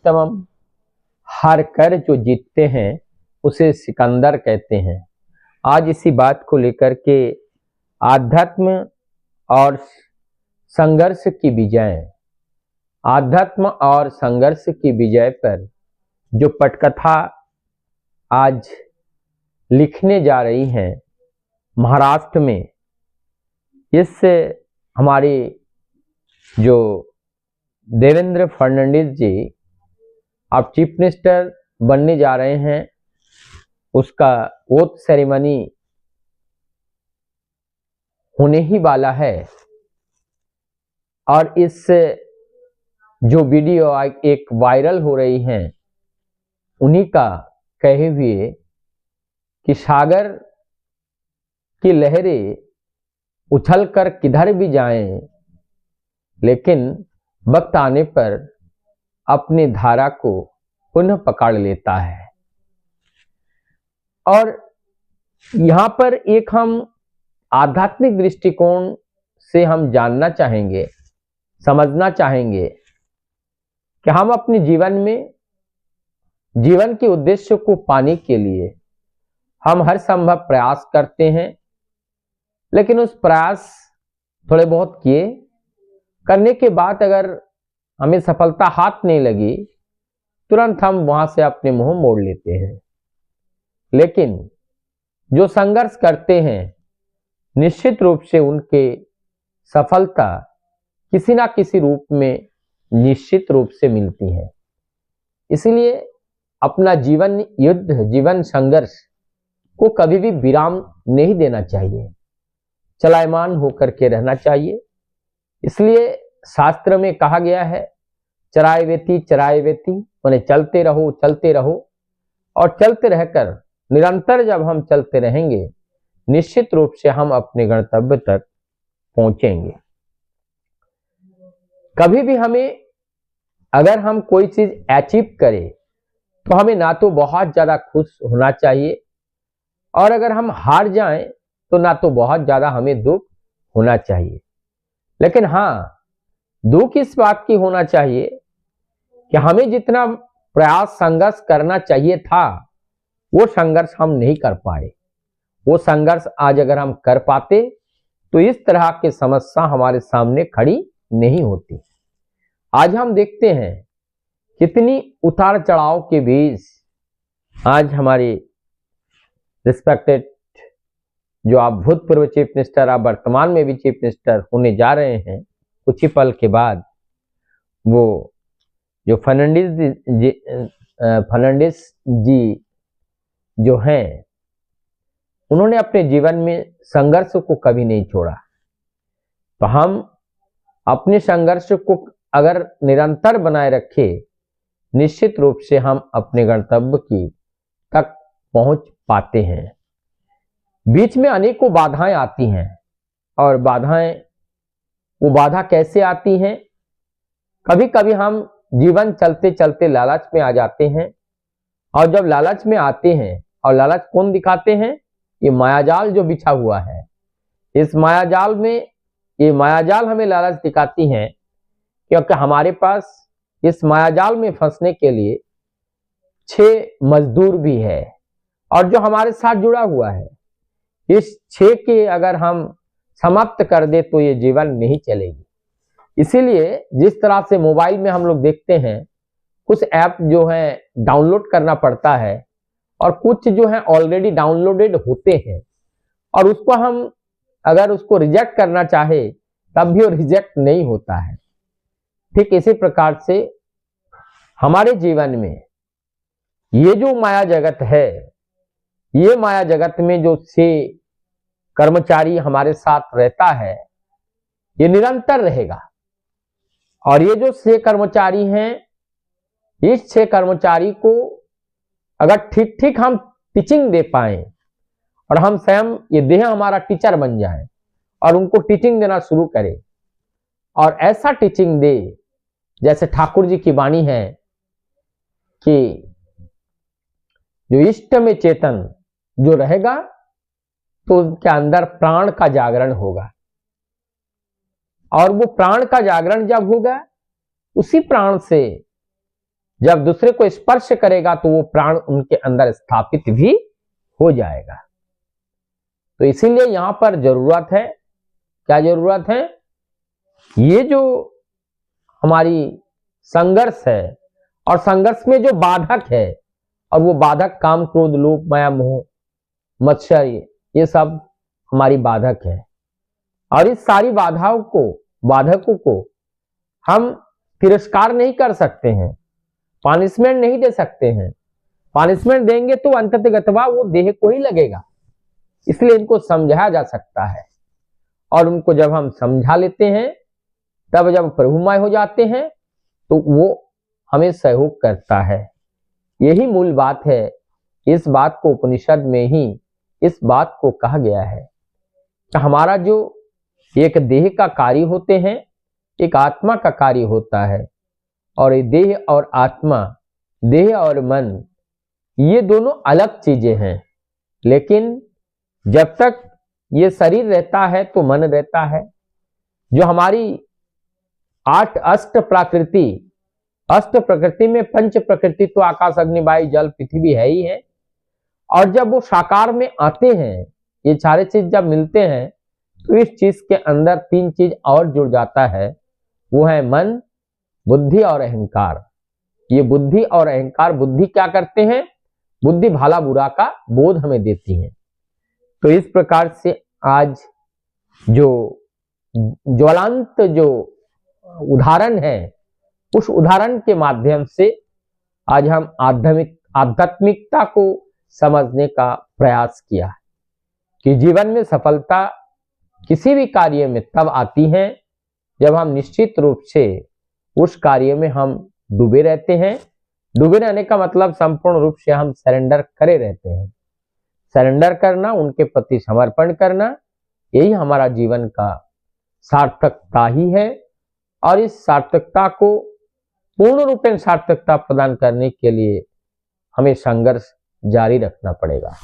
तमाम हार कर जो जीतते हैं उसे सिकंदर कहते हैं। आज इसी बात को लेकर के आध्यात्म और संघर्ष की विजय, आध्यात्म और संघर्ष की विजय पर जो पटकथा आज लिखने जा रही हैं महाराष्ट्र में, इससे हमारे जो देवेंद्र फडणवीस जी अब चीफ मिनिस्टर बनने जा रहे हैं, उसका ओथ सेरेमनी होने ही वाला है। और इस जो वीडियो एक वायरल हो रही हैं उन्हीं का कहे हुए कि सागर की लहरें उछलकर किधर भी जाएं, लेकिन वक्त आने पर अपनी धारा को पुनः पकड़ लेता है। और यहाँ पर एक हम आध्यात्मिक दृष्टिकोण से हम जानना चाहेंगे, समझना चाहेंगे कि हम अपने जीवन में जीवन के उद्देश्य को पाने के लिए हम हर संभव प्रयास करते हैं, लेकिन उस प्रयास थोड़े बहुत किए करने के बाद अगर हमें सफलता हाथ नहीं लगी, तुरंत हम वहां से अपने मुंह मोड़ लेते हैं। लेकिन जो संघर्ष करते हैं निश्चित रूप से उनके सफलता किसी ना किसी रूप में निश्चित रूप से मिलती है। इसलिए अपना जीवन युद्ध, जीवन संघर्ष को कभी भी विराम नहीं देना चाहिए, चलायमान होकर के रहना चाहिए। इसलिए शास्त्र में कहा गया है चराय वेती, माने चलते रहो। और चलते रहकर निरंतर जब हम चलते रहेंगे निश्चित रूप से हम अपने गंतव्य तक पहुंचेंगे। कभी भी हमें अगर हम कोई चीज अचीव करें तो हमें ना तो बहुत ज्यादा खुश होना चाहिए, और अगर हम हार जाएं तो ना तो बहुत ज्यादा हमें दुख होना चाहिए। लेकिन हाँ, दुख इस बात की होना चाहिए कि हमें जितना प्रयास संघर्ष करना चाहिए था वो संघर्ष हम नहीं कर पाए। वो संघर्ष आज अगर हम कर पाते तो इस तरह की समस्या हमारे सामने खड़ी नहीं होती। आज हम देखते हैं कितनी उतार चढ़ाव के बीच आज हमारे रिस्पेक्टेड जो आप भूतपूर्व चीफ मिनिस्टर, आप वर्तमान में भी चीफ मिनिस्टर होने जा रहे हैं, कुछ ही पल के बाद वो जो फर्नांडिस जी जो हैं, उन्होंने अपने जीवन में संघर्ष को कभी नहीं छोड़ा। तो हम अपने संघर्ष को अगर निरंतर बनाए रखे, निश्चित रूप से हम अपने गंतव्य की तक पहुंच पाते हैं। बीच में अनेकों बाधाएं आती हैं, और वो बाधा कैसे आती हैं? कभी कभी हम जीवन चलते चलते लालच में आ जाते हैं, और जब लालच में आते हैं, और लालच कौन दिखाते हैं? ये मायाजाल जो बिछा हुआ है, इस मायाजाल में ये मायाजाल हमें लालच दिखाती हैं, क्योंकि हमारे पास इस मायाजाल में फंसने के लिए 6 मजदूर भी है, और जो हमारे साथ जुड़ा हुआ है, इस 6 के अगर हम समाप्त कर दे तो ये जीवन नहीं चलेगी। इसीलिए जिस तरह से मोबाइल में हम लोग देखते हैं, कुछ ऐप जो है डाउनलोड करना पड़ता है, और कुछ जो है ऑलरेडी डाउनलोडेड होते हैं, और उसको हम अगर उसको रिजेक्ट करना चाहे तब भी वो रिजेक्ट नहीं होता है। ठीक इसी प्रकार से हमारे जीवन में ये जो माया जगत है, ये माया जगत में जो 6 कर्मचारी हमारे साथ रहता है, ये निरंतर रहेगा। और ये जो 6 कर्मचारी हैं, इस 6 कर्मचारी को अगर ठीक ठीक हम टीचिंग दे पाए, और हम स्वयं ये देह हमारा टीचर बन जाए और उनको टीचिंग देना शुरू करें, और ऐसा टीचिंग दे जैसे ठाकुर जी की वाणी है कि जो इष्ट में चेतन जो रहेगा तो उनके अंदर प्राण का जागरण होगा, और वो प्राण का जागरण जब होगा, उसी प्राण से जब दूसरे को स्पर्श करेगा तो वो प्राण उनके अंदर स्थापित भी हो जाएगा। तो इसीलिए यहां पर जरूरत है, क्या जरूरत है, ये जो हमारी संघर्ष है और संघर्ष में जो बाधक है, और वो बाधक काम क्रोध लोभ माया मोह मत्सर ये सब हमारी बाधक है। और इस सारी बाधकों को हम तिरस्कार नहीं कर सकते हैं, पनिशमेंट नहीं दे सकते हैं। पनिशमेंट देंगे तो अंततगतवा वो देह को ही लगेगा। इसलिए इनको समझाया जा सकता है, और उनको जब हम समझा लेते हैं, तब जब प्रभुमय हो जाते हैं तो वो हमें सहयोग करता है। यही मूल बात है। इस बात को उपनिषद में ही इस बात को कहा गया है कि हमारा जो एक देह का कार्य होते हैं, एक आत्मा का कार्य होता है, और ये देह और आत्मा, देह और मन, ये दोनों अलग चीजें हैं। लेकिन जब तक ये शरीर रहता है तो मन रहता है। जो हमारी 8 अष्ट प्रकृति में पंच प्रकृति तो आकाश अग्नि वायु जल पृथ्वी है ही है। और जब वो साकार में आते हैं, ये सारे चीज जब मिलते हैं, तो इस चीज के अंदर 3 चीज और जुड़ जाता है। वो है मन, बुद्धि और अहंकार। ये बुद्धि और अहंकार, बुद्धि क्या करते हैं, बुद्धि भला बुरा का बोध हमें देती है। तो इस प्रकार से आज जो ज्वलंत जो उदाहरण है, उस उदाहरण के माध्यम से आज हम आध्यात्मिकता को समझने का प्रयास किया कि जीवन में सफलता किसी भी कार्य में तब आती है जब हम निश्चित रूप से उस कार्य में हम डूबे रहते हैं। डूबे रहने का मतलब संपूर्ण रूप से हम सरेंडर करे रहते हैं। सरेंडर करना, उनके प्रति समर्पण करना, यही हमारा जीवन का सार्थकता ही है। और इस सार्थकता को पूर्ण रूप में सार्थकता प्रदान करने के लिए हमें संघर्ष जारी रखना पड़ेगा।